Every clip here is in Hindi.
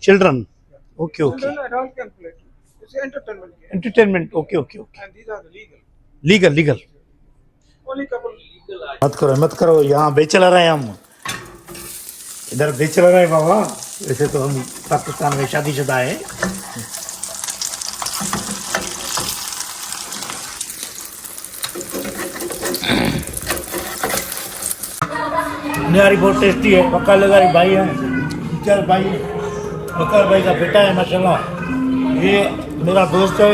Children. Okay, okay. Children, adult can play too. It's entertainment game. Entertainment. Okay, okay, okay. And these are the legal. Legal, legal. Only couple. मत करो यहाँ बेचल रहे हैं हम इधर बेचल रहे हैं बाबा वैसे तो हम पाकिस्तान में शादीशुदा है निहारी बहुत टेस्टी है बकर लगारी भाई है टीचर भाई बकर भाई का बेटा है माशाल्लाह ये मेरा दोस्त है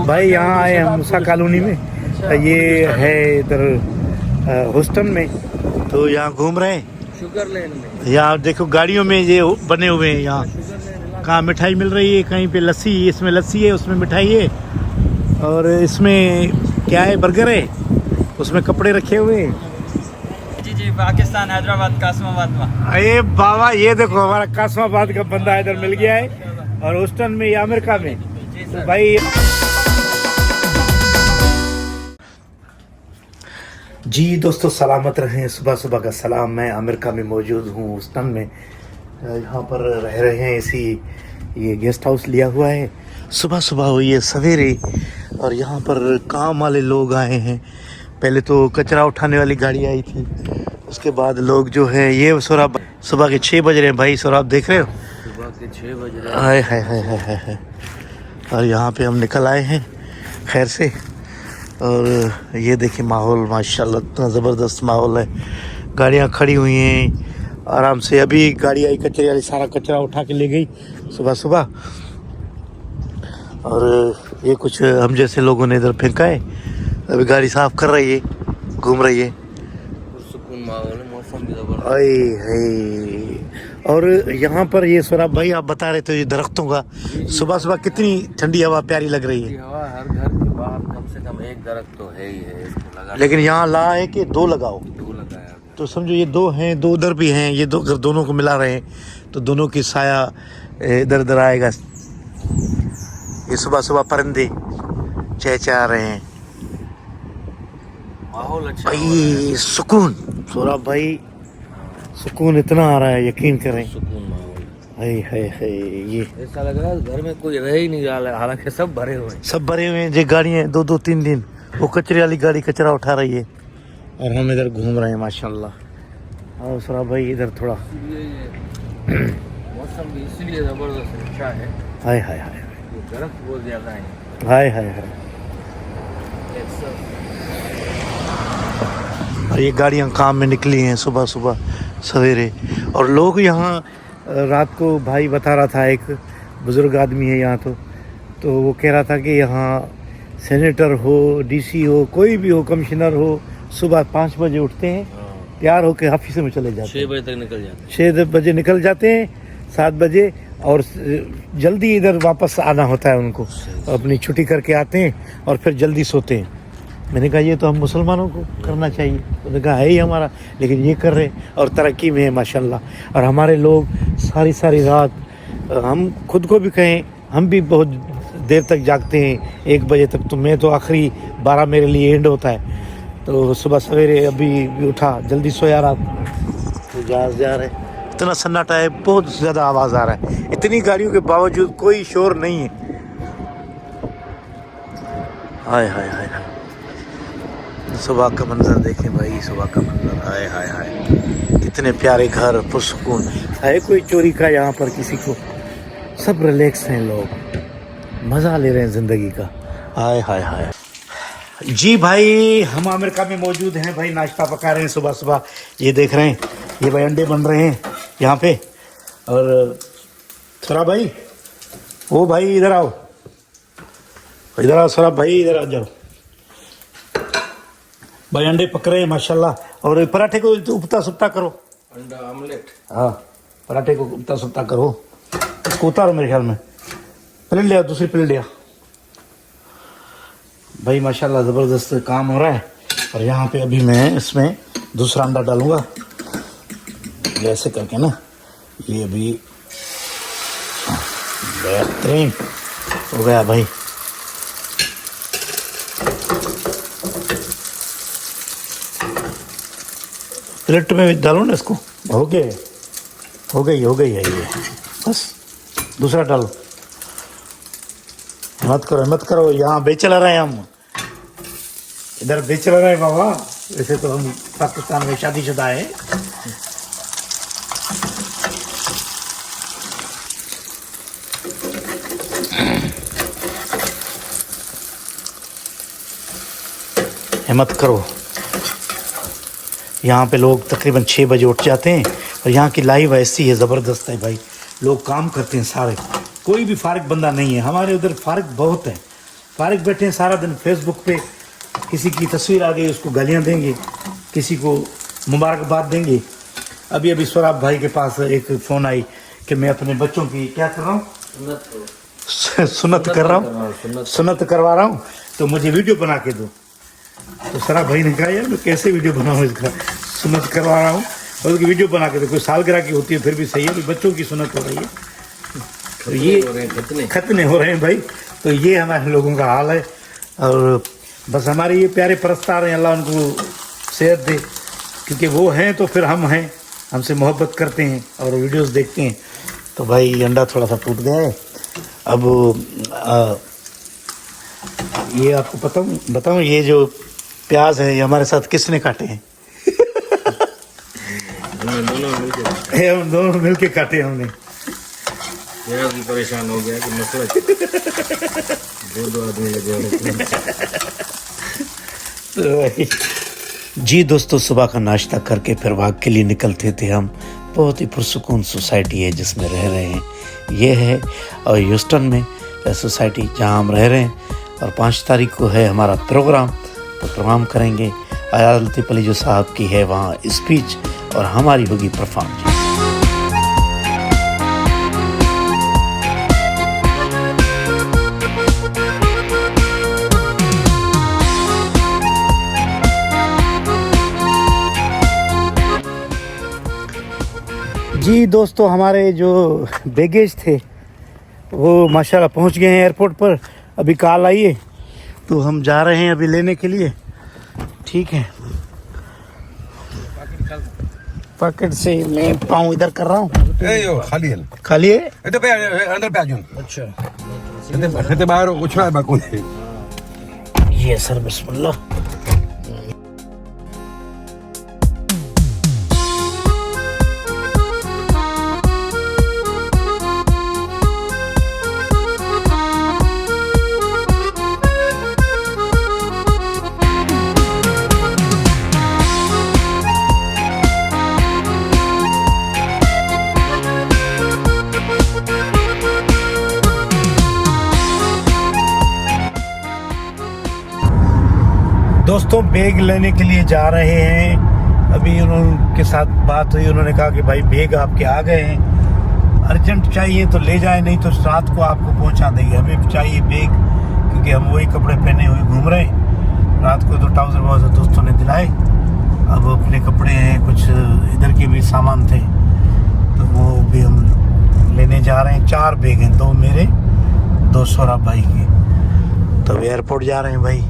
भाई यहाँ आए हम मूसा कॉलोनी में ये है इधर होस्टन में तो यहाँ घूम रहे हैं शुगरलैंड में यहाँ देखो गाड़ियों में ये बने हुए हैं यहाँ कहाँ मिठाई मिल रही है कहीं पे लस्सी इसमें लस्सी है उसमें मिठाई है और इसमें क्या है बर्गर है उसमें कपड़े रखे हुए हैं जी जी पाकिस्तान हैदराबाद कासमाबाद में अरे बाबा ये देखो हमारा कासमाबाद का बंदा इधर मिल गया है और होस्टन में या अमेरिका में तो भाई जी दोस्तों सलामत रहें सुबह सुबह का सलाम मैं अमेरिका में मौजूद हूँ होस्टन में यहाँ पर रह रहे हैं इसी ये गेस्ट हाउस लिया हुआ है सुबह सुबह हुई है सवेरे और यहाँ पर काम वाले लोग आए हैं पहले तो कचरा उठाने वाली गाड़ी आई थी उसके बाद लोग जो है ये सौरभ सुबह के 6 बज रहे हैं भाई सौरभ देख रहे हो सुबह के 6 बज रहे हाय हाय हाय हाय हाय और यहाँ पे हम निकल आए हैं खैर से और ये देखिए माहौल माशाल्लाह इतना ज़बरदस्त माहौल है गाड़ियाँ खड़ी हुई हैं आराम से अभी गाड़ी आई कचरे वाली सारा कचरा उठा के ले गई सुबह सुबह और ये कुछ हम जैसे लोगों ने इधर फेंका है अभी गाड़ी साफ कर रही है घूम रही है सुकून माहौल है मौसम भी जबरदस्त अरे और यहाँ पर ये सौरभ भाई आप बता रहे थे ये दरख्तों का सुबह सुबह कितनी ठंडी हवा प्यारी लग रही है हवा हर घर के बाहर कम से कम एक दरख्त तो है ही है इसको लगा लेकिन यहाँ ला है कि 2 लगाओ दो लगाया तो समझो ये 2 हैं 2 उधर भी हैं ये 2 अगर दोनों को मिला रहे हैं तो दोनों की साया इधर उधर आएगा ये सुबह सुबह परिंदे चहचहा रहे हैं माहौल अच्छा भाई सुकून सौरभ भाई सुकून इतना आ रहा है यकीन करें सुकून माहौल हाय हाय हाय ये ऐसा लग रहा है घर में कोई रह ही नहीं रहा है हालांकि सब भरे हुए हैं सब भरे हुए हैं जो गाड़ियाँ 2-2 3 वो कचरे वाली गाड़ी कचरा उठा रही है और हम इधर घूम रहे हैं माशाल्लाह और सौरभ भाई इधर थोड़ा मौसम भी इसलिए जबरदस्त अच्छा है हाय हाय हाय दरख्त बहुत ज्यादा है हाय हाय हाय और ये गाड़ियाँ काम में निकली हैं सुबह सुबह सवेरे और लोग यहाँ रात को भाई बता रहा था एक बुज़ुर्ग आदमी है यहाँ तो वो कह रहा था कि यहाँ सेनेटर हो डीसी हो कोई भी हो कमिश्नर हो सुबह 5 बजे उठते हैं तैयार होकर ऑफिस में चले जाते 6 बजे तक निकल जाते हैं 6 बजे निकल जाते हैं 7 बजे और जल्दी इधर वापस आना होता है उनको अपनी छुट्टी करके आते हैं और फिर जल्दी सोते हैं मैंने कहा ये तो हम मुसलमानों को करना चाहिए उन्होंने कहा है ही हमारा लेकिन ये कर रहे हैं और तरक्की में है माशाल्लाह और हमारे लोग सारी रात हम खुद को भी कहें हम भी बहुत देर तक जागते हैं 1 बजे तक तो मैं तो आखिरी 12 मेरे लिए एंड होता है तो सुबह सवेरे अभी भी उठा जल्दी सोया रात तो जा रहे इतना सन्नाटा है बहुत ज़्यादा आवाज़ आ रहा है इतनी गाड़ियों के बावजूद कोई शोर नहीं है हाय हाय हाय सुबह का मंजर देखें भाई सुबह का मंजर हाय हाय हाय कितने प्यारे घर पुरसुकून है कोई चोरी का यहाँ पर किसी को सब रिलैक्स हैं लोग मज़ा ले रहे हैं ज़िंदगी का हाय हाय हाय जी भाई हम अमेरिका में मौजूद हैं भाई नाश्ता पका रहे हैं सुबह सुबह ये देख रहे हैं ये भाई अंडे बन रहे हैं यहाँ पे और सौरभ भाई वो भाई इधर आओ सौरभ भाई इधर आ जाओ भाई अंडे पक रहे हैं माशाल्लाह और पराठे को उपता सुपता करो अंडा ऑमलेट हाँ पराठे को उपता सुपता करो इसको उतारो मेरे ख्याल में प्लेट लिया दूसरी प्लेट लिया भाई माशाल्लाह ज़बरदस्त काम हो रहा है और यहाँ पे अभी मैं इसमें दूसरा अंडा डालूँगा ऐसे करके ना ये अभी बेहतरीन हो गया भाई प्लेट में डालो ना इसको हो गई है ये बस दूसरा डालो, मत करो, यहाँ बेचल रहे हैं हम, इधर बेचल रहे हैं बाबा। वैसे तो हम पाकिस्तान में शादीशुदा है। हिम्मत करो, यहाँ पे लोग तकरीबन 6 बजे उठ जाते हैं और यहाँ की लाइफ ऐसी है, ज़बरदस्त है भाई। लोग काम करते हैं सारे, कोई भी फारिग बंदा नहीं है। हमारे उधर फारिग बहुत है, फारिग बैठे हैं सारा दिन फेसबुक पे, किसी की तस्वीर आ गई उसको गालियाँ देंगे, किसी को मुबारकबाद देंगे। अभी स्वराब भाई के पास एक फ़ोन आई कि मैं अपने बच्चों की क्या कर रहा हूँ, सुन्नत कर रहा हूँ, सुन्नत करवा रहा हूँ, तो मुझे वीडियो बना के दो। तो सराब भाई ने कहा यार मैं कैसे वीडियो बनाऊँ इसका, सुन्नत करवा रहा हूँ और उसकी वीडियो बना के दो। कोई सालगिरह की होती है फिर भी सही है, बच्चों की सुन्नत हो रही है, तो ये खतने हो रहे हैं भाई। तो ये हमारे लोगों का हाल है। और बस हमारे ये प्यारे परस्तार हैं, अल्लाह उनको सेहत दे, क्योंकि वो हैं तो फिर हम हैं, हमसे मोहब्बत करते हैं और वीडियोस देखते हैं। तो भाई अंडा थोड़ा सा टूट गया है। अब ये आपको बताऊं ये जो प्याज है ये हमारे साथ किसने काटे हैं? हम दोनों मिलके काटे हमने। प्याज भी परेशान हो गया कि मसला दो आदमी लगे। जी दोस्तों, सुबह का नाश्ता करके फिर वॉक के लिए निकलते थे हम। बहुत ही पुरसुकून सोसाइटी है जिसमें रह रहे हैं, ये है और ह्यूस्टन में सोसाइटी जहां हम रह रहे हैं। और 5 तारीख को है हमारा प्रोग्राम, तो प्रोग्राम करेंगे। आयात लतीफ़ अली जो साहब की है वहाँ स्पीच और हमारी होगी परफॉर्मेंस। जी दोस्तों, हमारे जो बैगेज थे वो माशाल्लाह पहुंच गए हैं एयरपोर्ट पर। अभी कॉल आई है तो हम जा रहे हैं अभी लेने के लिए। ठीक है, पॉकेट से मैं पाँव इधर कर रहा हूँ। खाली है, खाली है अंदर पे आ जाओ। अच्छा बाहर उछला है बाकू ने। ये सर बिस्मिल्लाह। दोस्तों बैग लेने के लिए जा रहे हैं। अभी उनके साथ बात हुई, उन्होंने कहा कि भाई बैग आपके आ गए हैं, अर्जेंट चाहिए तो ले जाए, नहीं तो रात को आपको पहुंचा देंगे। हमें चाहिए बैग क्योंकि हम वही कपड़े पहने हुए घूम रहे हैं। रात को तो ट्राउज़र वाउज़र दोस्तों ने दिलाए, अब अपने कपड़े हैं, कुछ इधर के भी सामान थे तो वो भी हम लेने जा रहे हैं। 4 बैग हैं, 2 मेरे 2 सौरभ भाई के। तो एयरपोर्ट जा रहे हैं भाई।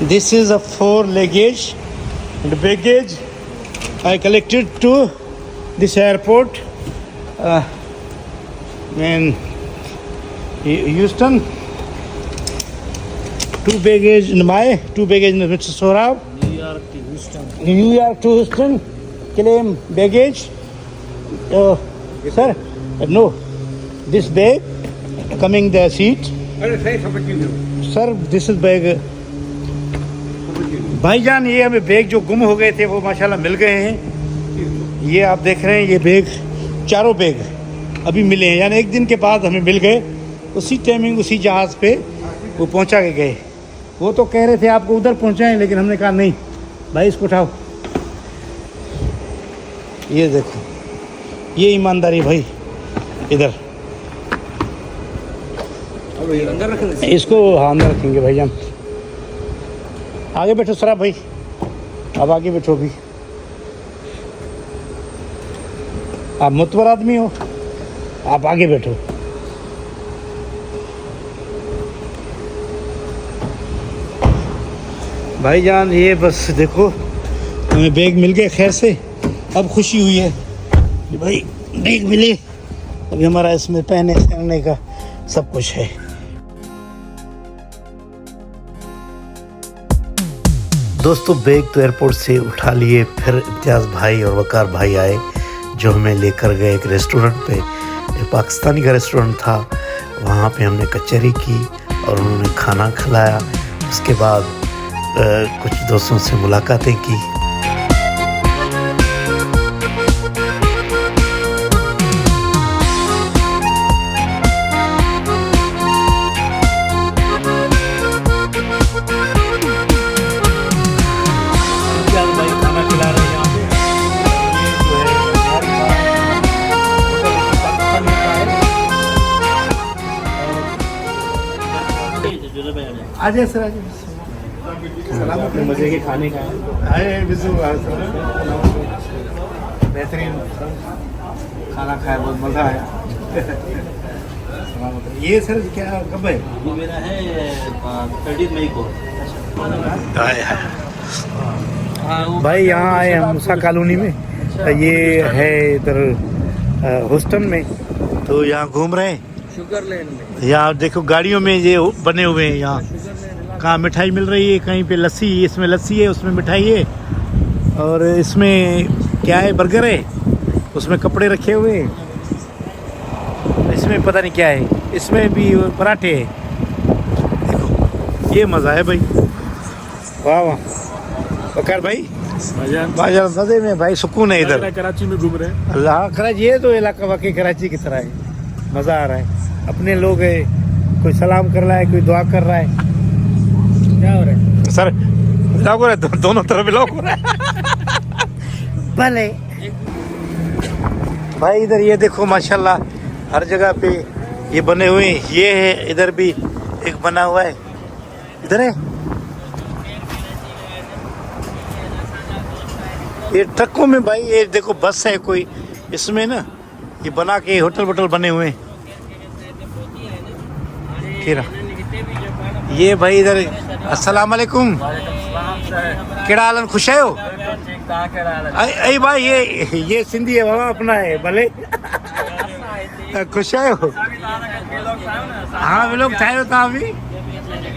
This is a 4 luggage and baggage I collected to this airport in Houston. 2 baggage in my, 2 baggage in Mr. Sohrab. New York to Houston. Claim baggage. Sir, no. This bag coming the seat. Sir, this is bag. भाईजान ये हमें बैग जो गुम हो गए थे वो माशाल्लाह मिल गए हैं। ये आप देख रहे हैं, ये बैग, चारों बैग अभी मिले हैं, यानी एक दिन के बाद हमें मिल गए। उसी टाइमिंग उसी जहाज़ पे वो पहुंचा के गए। वो तो कह रहे थे आपको उधर पहुंचाएं, लेकिन हमने कहा नहीं भाई, इसको उठाओ। ये देखो, ये ईमानदारी भाई। इधर इसको हाँ अंदर रखेंगे भाईजान। आगे बैठो सराब भाई, अब आगे बैठो। भी आप मुतबर आदमी हो, आप आगे बैठो। भाईजान ये बस देखो हमें बैग मिल गया खैर से। अब खुशी हुई है कि भाई बैग मिले, अभी हमारा इसमें पहने सहने का सब कुछ है। दोस्तों बैग तो एयरपोर्ट से उठा लिए, फिर इम्तियाज़ भाई और वकार भाई आए जो हमें लेकर गए एक रेस्टोरेंट पे। एक पाकिस्तानी का रेस्टोरेंट था, वहाँ पे हमने कचहरी की और उन्होंने खाना खिलाया। उसके बाद कुछ दोस्तों से मुलाकातें की। आज सर आज सलाम अपने मजे के खाने का आए बेहतरीन खाना खाया, बहुत मज़ा आया। ये सर क्या कब है? ये मेरा है 30 मई को। भाई यहाँ आए हम मूसा कॉलोनी में, ये है इधर होस्टन में, तो यहाँ घूम रहे हैं। शुगरलैंड में यहाँ देखो गाड़ियों में ये बने हुए हैं, यहाँ कहाँ मिठाई मिल रही है, कहीं पे लस्सी, इसमें लस्सी है, उसमें मिठाई है, और इसमें क्या है, बर्गर है, उसमें कपड़े रखे हुए हैं, इसमें पता नहीं क्या है, इसमें भी पराठे है। देखो ये मज़ा है भाई, वाह वाह वकार भाई, भाईजान मज़े में भाई, सुकून है इधर। कराची में घूम रहे हैं। अल्लाह कराची, ये तो इलाका वाकई कराची की तरह है, मज़ा आ रहा है। अपने लोग है, कोई सलाम कर रहा है, कोई दुआ कर रहा है। क्या हो रहा है सर? ब्लॉग हो रहा है, दोनों तरफ ब्लॉग हो रहा है। भले भाई इधर ये देखो माशाल्लाह हर जगह पे ये बने हुए हैं। ये है, इधर भी एक बना हुआ है, इधर है ये ट्रकों में भाई, ये देखो बस है कोई, इसमें ना ये बना के होटल वोटल बने हुए हैं। ये भाई इधर अस्सलाम वालेकुम, केड़ा हाल, खुश है हो? अरे भाई ये सिंधी है बाबा, अपना है भले। खुश है हो? हाँ वे लोग ठाए होता अभी।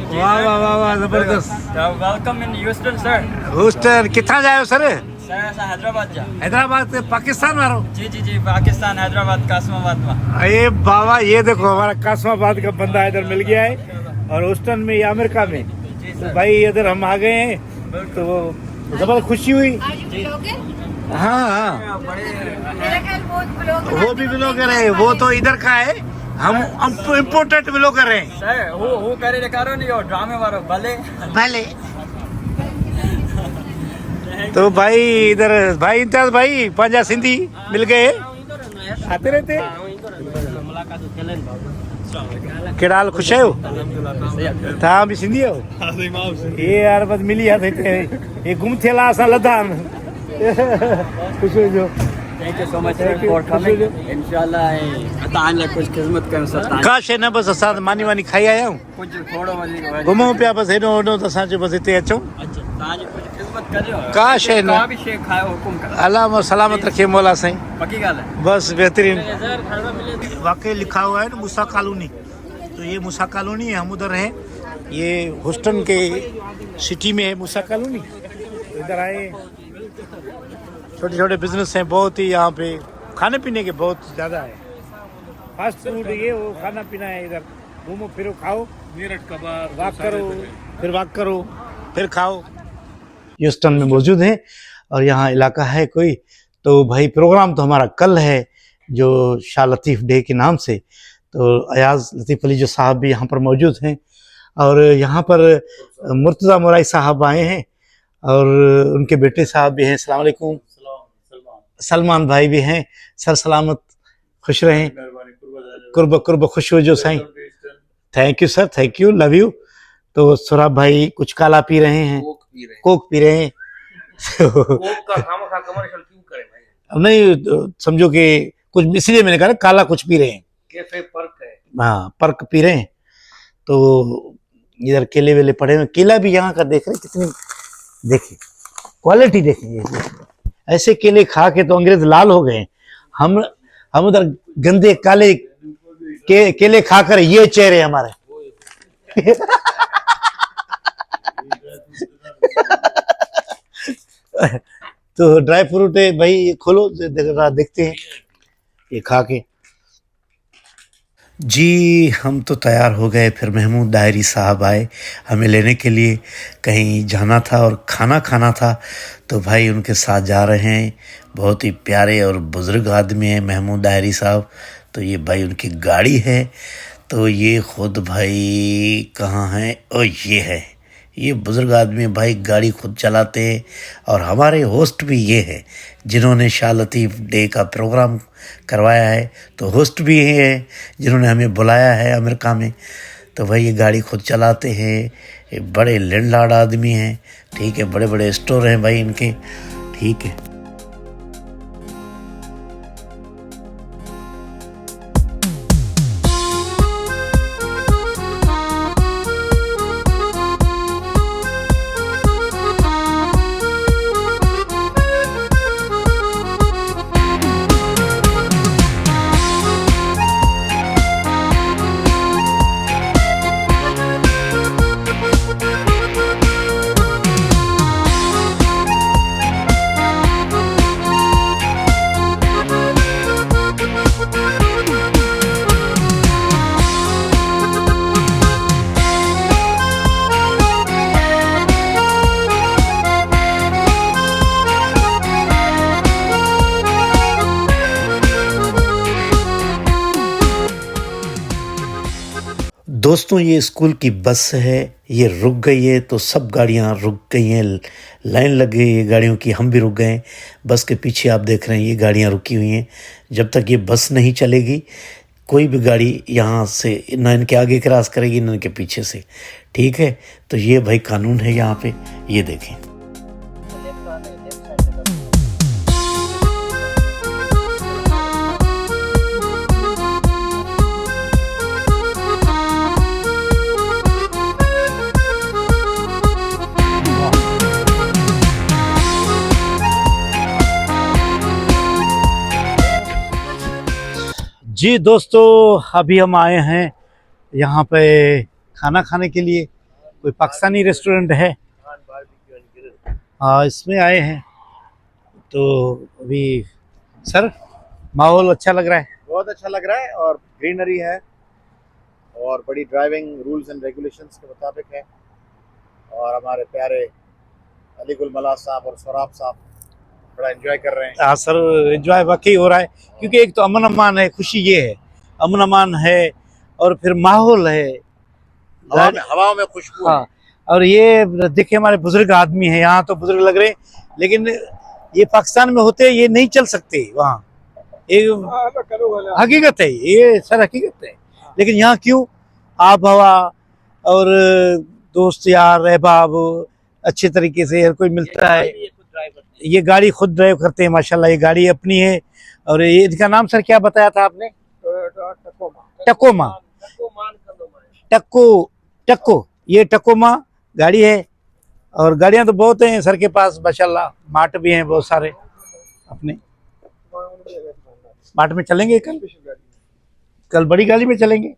वाह वाह वाह वाह जबरदस्त। Welcome in Houston sir. Houston कितना जाए हो सर? सर हैदराबाद जा। हैदराबाद से पाकिस्तान वालों? जी पाकिस्तान, हैदराबाद, कासमाबाद में। अरे बाबा ये देखो हमारा कासमाबाद का बंदा इधर मिल गया है, और ह्यूस्टन में या अमेरिका में। तो भाई इधर हम आ गए हैं, तो जबरदस्त खुशी हुई। हाँ हाँ वो भी ब्लॉगर है, वो तो इधर का है, हम इम्पोर्टेंट ब्लॉगर हैं सर। वो करे दिखारो नहीं, और ड्रामे वालो भले भले। तो भाई इधर भाई इम्तियाज भाई पंजा सिंधी मिल गए, आते रहते। केड़ा हाल, खुश है हो? तव्हां भी सिंधी हो? ये यार बस मिली आहे ये गुम थियला असां लधान। खुश हुजो। Thank you so much for coming. इंशाल्लाह तान लाइ कुछ खिदमत कयूं सर। का शइ न, बस असां मानी वानी खाई आया आहियूं, कुछ थोड़ो वधीक घुमूं पिया बस हेॾो होॾो, त असां चयो बसि हिते अचूं। अच्छा तां जी कुछ खिदमत कजो। का शइ न, का भी शे खाओ, हुकुम कर। अल्लाह सलामत रखे मौला साईं। पक्की गाल है बस बेहतरीन। वाकई लिखा हुआ है ना मूसा कॉलोनी, तो ये मूसा कॉलोनी है, हम उधर हैं, ये ह्यूस्टन के सिटी में है मूसा कॉलोनी। तो इधर आए, छोटे छोटे बिजनेस हैं बहुत ही यहाँ पे, खाने पीने के बहुत ज़्यादा है, फास्ट फूड ये वो खाना पीना है। इधर घूमो फिरो खाओ, मेरठ कबाब, वॉक करो, फिर वॉक करो, फिर खाओ। ह्यूस्टन में मौजूद हैं और यहाँ इलाका है कोई, तो भाई प्रोग्राम तो हमारा कल है जो शाह लतीफ़ डे के नाम से, तो अयाज लतीफ़ अली जो साहब भी यहाँ पर मौजूद हैं, और यहाँ पर मुर्तज़ा मुराई साहब आए हैं, और उनके बेटे साहब भी हैं, अस्सलाम वालेकुम, सलमान भाई भी हैं। सर सलामत, खुश रहें, कुर्ब कुर्ब खुश हो जो साईं। Thank you sir, thank you, love you. तो सुराब भाई कुछ काला पी रहे हैं, कोक पी रहे हैं। नहीं समझो कि कुछ इसलिए मैंने कहा काला कुछ पी रहे हैं, कैफे पर्क है। हाँ पर्क पी रहे हैं। तो इधर केले वेले पड़े हुए, केला भी यहाँ का देख रहे हैं कितनी देखिए क्वालिटी देखिए, ऐसे केले खा के तो अंग्रेज लाल हो गए। हम उधर गंदे काले केले खाकर ये चेहरे हमारे। तो ड्राई फ्रूट है भाई, ये खोलो देखते हैं ये खा के। जी हम तो तैयार हो गए, फिर महमूद डायरी साहब आए हमें लेने के लिए। कहीं जाना था और खाना खाना था, तो भाई उनके साथ जा रहे हैं। बहुत ही प्यारे और बुज़ुर्ग आदमी हैं महमूद डायरी साहब। तो ये भाई उनकी गाड़ी है, तो ये खुद भाई कहाँ है, ओ ये है। ये बुज़ुर्ग आदमी भाई गाड़ी खुद चलाते हैं। और हमारे होस्ट भी ये है जिन्होंने शाह लतीफ़ डे का प्रोग्राम करवाया है। तो होस्ट भी ये है जिन्होंने हमें बुलाया है अमेरिका में। तो भाई ये गाड़ी खुद चलाते हैं, ये बड़े लड़लाड़ आदमी हैं। ठीक है, बड़े बड़े स्टोर हैं भाई इनके। ठीक है। दोस्तों ये स्कूल की बस है, ये रुक गई है तो सब गाड़ियां रुक गई हैं। लाइन लग गई है गाड़ियों की, हम भी रुक गए हैं। बस के पीछे आप देख रहे हैं ये गाड़ियां रुकी हुई हैं। जब तक ये बस नहीं चलेगी कोई भी गाड़ी यहाँ से ना इनके आगे क्रॉस करेगी ना इनके पीछे से। ठीक है, तो ये भाई कानून है यहाँ पे, ये देखें। जी दोस्तों अभी हम आए हैं यहाँ पे खाना खाने के लिए। कोई पाकिस्तानी रेस्टोरेंट है, हाँ इसमें आए हैं। तो अभी सर माहौल अच्छा लग रहा है? बहुत अच्छा लग रहा है और ग्रीनरी है और बड़ी ड्राइविंग रूल्स एंड रेगुलेशंस के मुताबिक है। और हमारे प्यारे अली गुल मलाह साहब और सौराब साहब बड़ा एंजॉय कर रहे हैं। हाँ सर एंजॉय वाकई हो रहा है, क्योंकि एक तो अमन अमान है, खुशी ये है, अमन अमान है और फिर माहौल है, हवाओं में खुशबू। हाँ, और ये देखिए हमारे बुजुर्ग आदमी हैं यहाँ, तो बुजुर्ग लग रहे हैं, लेकिन ये पाकिस्तान में होते ये नहीं चल सकते वहाँ। एक हकीकत है ये सर, हकीकत है। लेकिन यहाँ क्यों आब हवा और दोस्त यार रहबाब अच्छे तरीके से हर कोई मिलता है। ये गाड़ी खुद ड्राइव करते हैं माशाल्लाह, ये गाड़ी अपनी है। और ये इसका नाम सर क्या बताया था आपने? टकोमा, टक्को, ये टकोमा गाड़ी है। और गाड़ियां तो बहुत हैं सर के पास माशाल्लाह, मार्ट भी हैं बहुत सारे अपने। मार्ट में चलेंगे कल बड़ी गाड़ी में चलेंगे,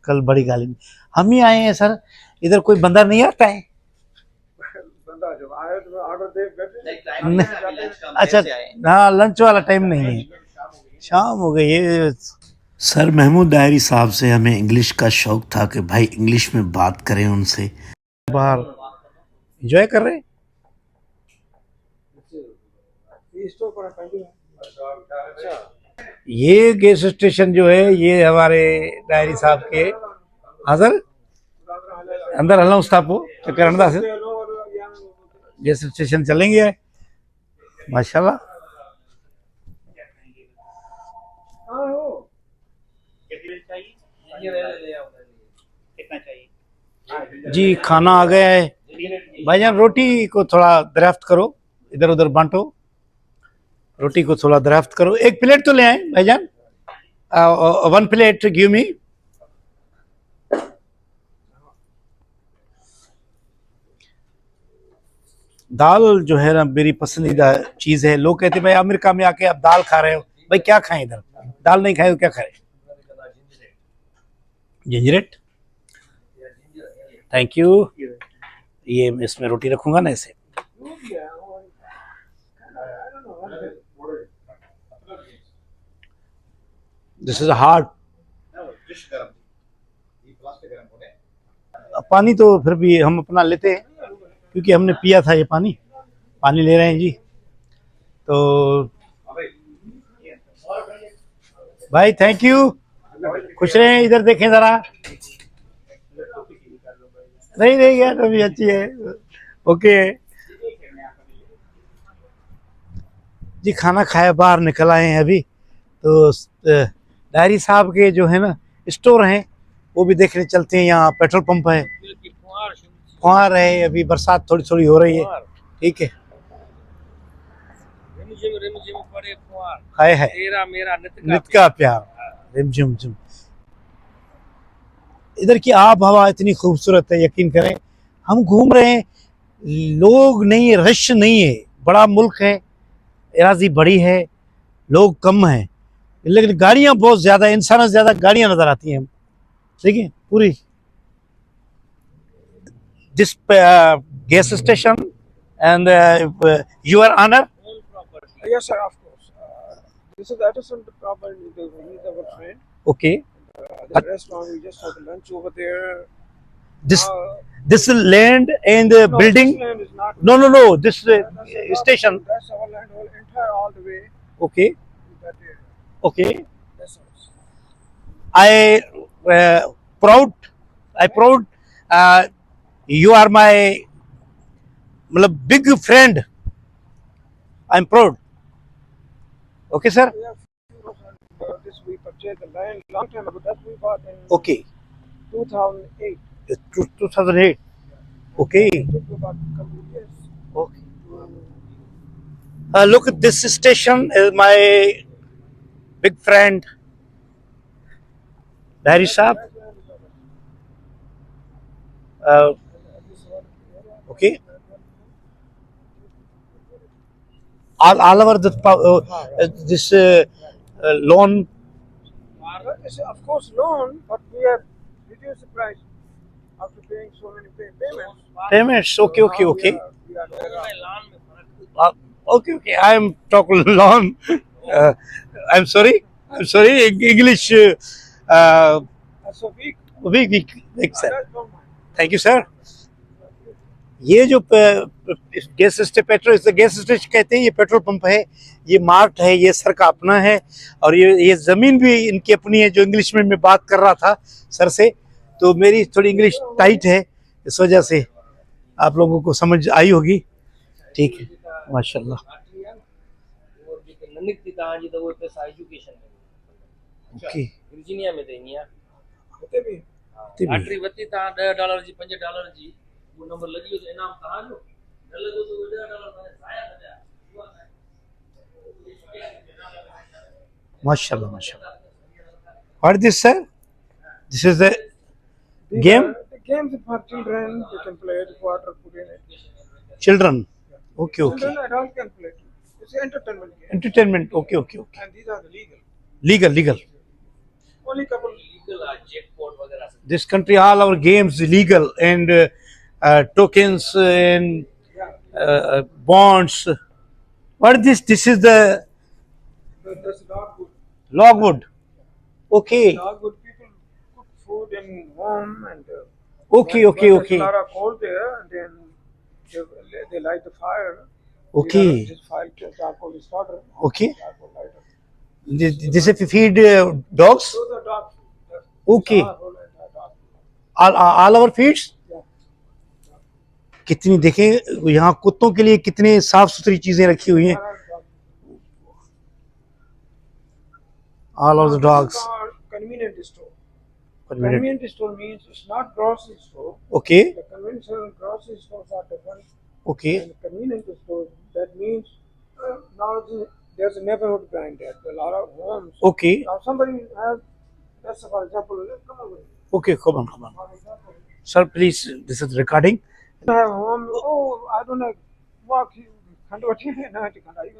कल बड़ी गाड़ी में। हम ही आए हैं सर, इधर कोई बंदा नहीं आता है? अच्छा हाँ, लंच वाला टाइम नहीं है, शाम हो गई है। सर महमूद डायरी साहब से हमें इंग्लिश का शौक था कि भाई इंग्लिश में बात करें उनसे। बाहर एंजॉय कर रहे हैं। ये गैस स्टेशन जो है ये हमारे डायरी साहब के। हाँ सर अंदर हलूं स्थापो चक्कर अंदा से गैस स्टेशन चलेंगे माशाल्लाह। जी खाना आ गया है भाईजान, रोटी को थोड़ा दरियाफ्त करो, इधर उधर बांटो, रोटी को थोड़ा दरियाफ्त करो। एक प्लेट तो ले आए भाईजान, 1 प्लेट गिव मी। दाल जो है ना मेरी पसंदीदा चीज़ है। लोग कहते हैं भाई अमेरिका में आके आप दाल खा रहे हो, भाई क्या खाएं इधर, दाल नहीं खाए तो क्या खाए। जिंजरेट, थैंक यू। ये इसमें रोटी रखूंगा ना इसे। This is hard. पानी तो फिर भी हम अपना लेते हैं क्योंकि हमने पिया था ये पानी। पानी ले रहे हैं जी। तो भाई थैंक यू, खुश रहें। इधर देखें जरा। नहीं नहीं यार अभी अच्छी है। ओके जी, खाना खाया बाहर निकल आए हैं अभी। तो डायरी साहब के जो है ना स्टोर हैं वो भी देखने चलते हैं। यहाँ पेट्रोल पंप है, फुहार है, अभी बरसात थोड़ी थोड़ी हो रही है। ठीक है, हाय हाय तेरा मेरा नित का प्यार, रिमझिम झिम। इधर की आब हवा इतनी खूबसूरत है, यकीन करें। हम घूम रहे हैं, लोग नहीं, रश नहीं है। बड़ा मुल्क है, एराजी बड़ी है, लोग कम हैं, लेकिन गाड़ियां बहुत ज्यादा, इंसान से ज्यादा गाड़ियां नजर आती हैं। ठीक है, पूरी this gas station and your honour. Yes, sir, of course. This is Edison property. He's our friend. Okay, The restaurant, we just had lunch over there. This land and No, building. this land is not. No no no, this That's station. That's our land, entire all the way okay to that area. Okay, That's ours. I proud you are my मतलब big friend. I'm proud. Okay sir. We have this we purchased the land long time ago. That we bought in Okay. 2008. 2008. Okay. It took about a couple of years. Okay. Look, this station is my big friend Dari Saab. Okay. All over the this loan. But it's of course loan, but we have reduced the price after paying so many payments. Payments. Okay, okay, okay. We are Okay. I am talking loan. I'm sorry. English. so weak. Weak sir. That's not mine. Thank you sir. ये जो गैस स्टेशन कहते हैं, ये पेट्रोल पंप है, ये मार्ट है, ये सर का अपना है। और ये ज़मीन भी इनकी अपनी है। जो इंग्लिश में मैं बात कर रहा था सर से, तो मेरी थोड़ी इंग्लिश टाइट है, इस वजह से आप लोगों को समझ आई होगी। ठीक है, माशाल्लाह। ओके, वर्जीनिया में देनी है। हिते बि लॉटरी वती तव्हां $10 जी $5 जी वो नंबर लगी हो तो इनाम तव्हांजो, न लॻो तो $10 तव्हांजा ज़ाया न थिया। माशाल्लाह माशाल्लाह। What is this sir? This is the game. The games for children, they can play it, water put in it. Children. Okay okay, Children adults can play it. It's an entertainment game. Entertainment. Okay okay okay, And these are the legal. Legal. Only couple. Legal jackpot वगैरह सब। This country, all our games legal, and tokens and bonds. What is this? This is the That's dogwood. logwood. Okay, Dogwood people cook food in home and okay. when there's a lot of cold there, and then they light the fire. Okay. This fire charcoal is starter. Okay. Charcoal lighter. This if you feed dogs. Those are dog food. Okay. Charcoal and dog food. All our feeds. कितनी देखें यहाँ कुत्तों के लिए कितनी साफ सुथरी चीजें रखी हुई हैं। All of the dogs. These are convenient store. Convenient store means it's not grocery store. Okay. The conventional grocery stores are different. Okay. And convenient store, that means now there's a neighborhood brand there. A lot of homes. Okay. Now somebody has, that's for example, come over. Okay. Come on. For example, Sir, please. This is recording. you have a home. Oh, I don't have walk, Khandwati, not Khandai.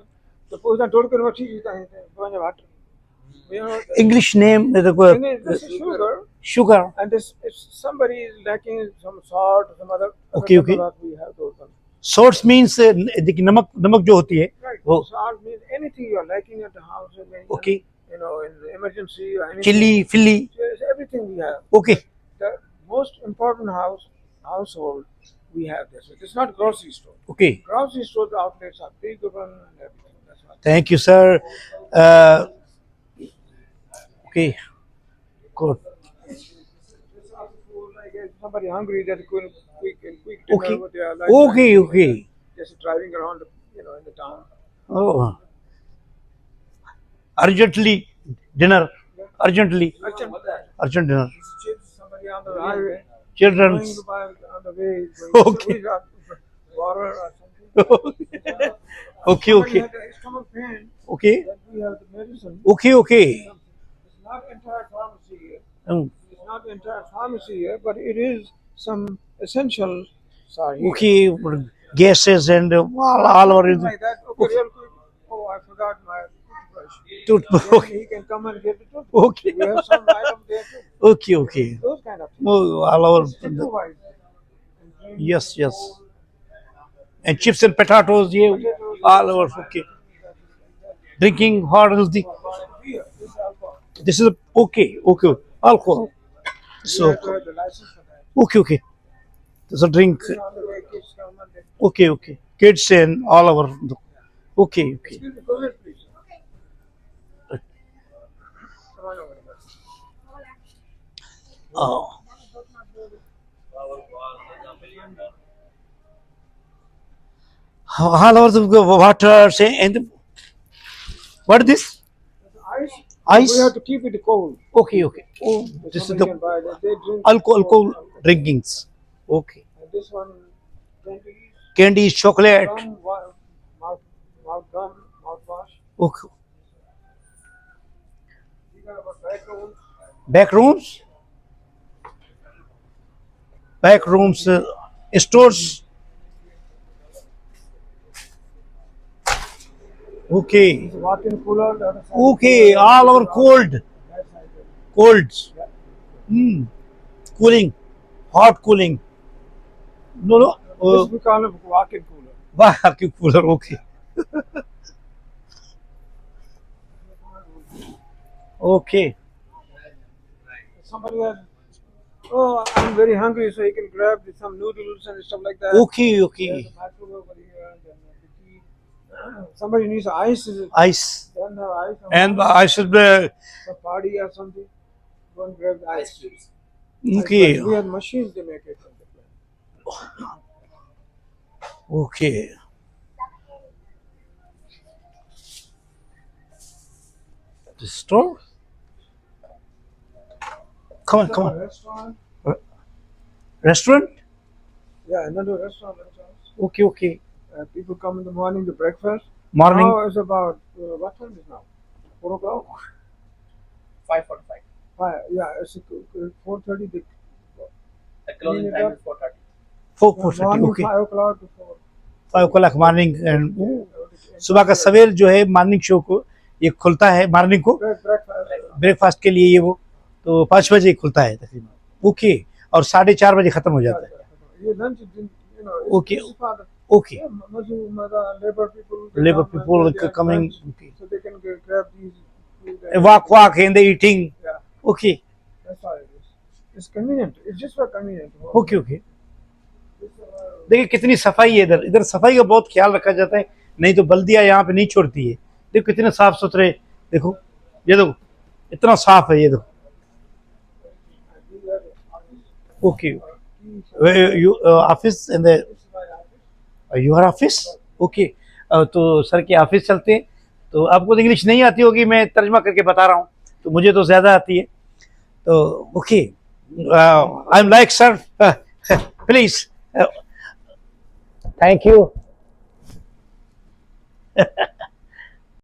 Suppose I told Khandwati, you can go in the water. You know, English name and this is sugar, sugar. and this if somebody is lacking some salt or some other Okay, okay. product, we have those ones. Salts means देखिए नमक नमक जो होती है Right. वो Salt means anything you are lacking at the house. And then, Okay. You know, in the emergency or anything. चिल्ली फिल्ली Yes, everything we have. okay The most important household, we have this. It's not grocery store. okay. Grocery store outlets are big one and everything. That's why. Thank you, sir. Okay, good. This also food, like if somebody hungry, that's going quick dinner. Okay. What they are like. Okay, okay. Just driving around, in the town. Oh, urgently dinner. Urgently, urgent dinner. Chips, somebody on the highway. Children. Going to buy on the way. Okay. We got water or something. Okay, Somebody okay, had a stomach pain, okay, that we have the medicine. okay, okay. It's not entire pharmacy here. Um, It's not the entire pharmacy here, but it is some essentials are here. okay, gases and all over. Something like that. Okay, real quick. Oh, I forgot my toothbrush. Toothbrush. Then he can come and get the toothbrush. Okay, We have some items there too. okay, okay. Those kind of things. Oh, all over. Improvise. Yes, yes. And chips and potatoes, yeah, all over. Okay. Drinking hot healthy. Beer, this alcohol. This is okay, okay. Alcohol. We So have to have the license for that. okay, okay. There's a drink. On the way, kids come and they Okay, okay. Kids and all over. Okay, okay. excuse me, go ahead, please. Come on over. Oh. All over the water, say, and what is this? Ice. Ice? We have to keep it cold. Okay, okay. Oh, this is Somebody can the buy that. They drink alcohol drinkings. Okay. And this one, candy, Candies, chocolate. gum, mouth gum, mouthwash. Okay. You got about backroom. Back rooms. Back rooms, stores. Okay. Walk-in cooler. The other side. Okay. All over cold. That side. Colds. Cooling. Hot cooling. No, no. This we call it walk-in cooler. Vacuum cooler. Okay. Okay. Somebody had, oh, I'm very hungry, so he can grab some noodles and stuff like that. Okay. There's Okay. a microwave over here, and then the tea. Somebody needs ice. Ice. Don't have ice. And I should be. a party or something. Go and grab the ice cubes. Okay. We have machines to make it. Okay. The store? Come on, come on. Restaurant. Restaurant? Yeah, another restaurant. Okay, okay. People come in the morning to breakfast. Morning. Now it's about, what time is now? 4 o'clock? 5:45. Yeah, it's 4:30. The closing time is 4:30. 4:30. Morning Okay. 5 o'clock to 4. 5 o'clock morning and सुबह का सवेर जो है मॉर्निंग शो को ये खुलता है मॉर्निंग को Breakfast. ब्रेकफास्ट के लिए ये वो तो 5 बजे खुलता है तकरीबन ओके और 4:30 बजे खत्म हो जाता है You lunch, Okay. it's for okay labor people. they labour come and people get their coming lunch, so they can grab these. food and- walk and eating Yeah, okay that's all it is. It's convenient. It's just for convenient. Okay okay देखिए कितनी सफाई है इधर इधर सफाई का बहुत ख्याल रखा जाता है नहीं तो बल्दियाँ यहाँ पे नहीं छोड़ती है देखो कितने साफ सुथरे देखो ये देखो इतना साफ है ये देखो okay office and your office okay तो सर के ऑफिस चलते हैं तो आपको तो इंग्लिश नहीं आती होगी मैं तर्जमा करके बता रहा हूँ तो मुझे तो ज़्यादा आती है तो okay I am like sir please thank you